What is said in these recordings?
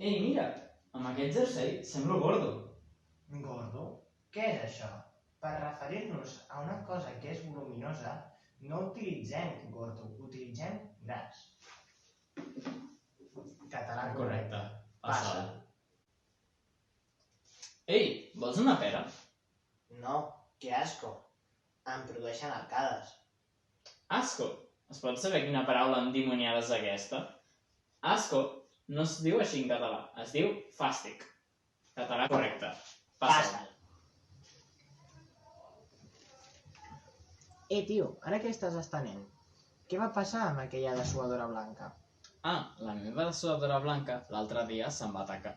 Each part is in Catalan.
Ei, mira, amb aquest jersei semblo gordo. Gordo? Què és això? Per referir-nos a una cosa que és voluminosa, no utilitzem gordo, utilitzem gras. Català correcte. Passa. Ei, vols una pera? No, que asco. Em produeixen arcades. Asco. Es pot saber quina paraula endimoniada és aquesta? Asco no es diu així en català, es diu fàstic. Català correcte. Passa. Tio, ara què estàs estenent? Què va passar amb aquella dessuadora blanca? Ah, la meva dessuadora blanca l'altre dia se'n va tacar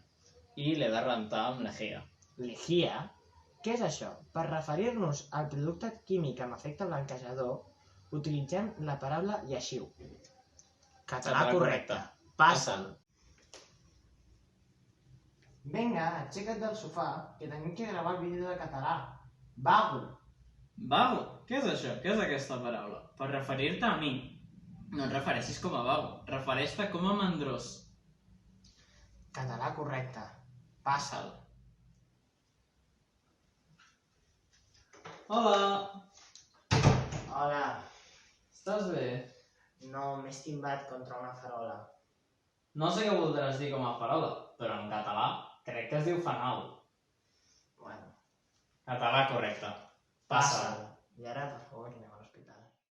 i l'he de rentar amb lejía. Lejía? Què és això? Per referir-nos al producte químic amb efecte blanquejador, utilitzem la paraula lleixiu. Català correcte. Passa'l. Vinga, aixeca't del sofà, que tenim que gravar el vídeo de català. Vago. Vago? Què és això? Què és aquesta paraula? Per referir-te a mi. No et refereixis com a vago, refereix-te com a mandrós. Català correcte. Passa'l. Hola! Hola. Estàs bé? No, m'he estimbat contra una farola. No sé què voldràs dir com a farola, però en català crec que es diu fanal. Bueno. Català correcte. Passa'l. I ara, per favor, aneu.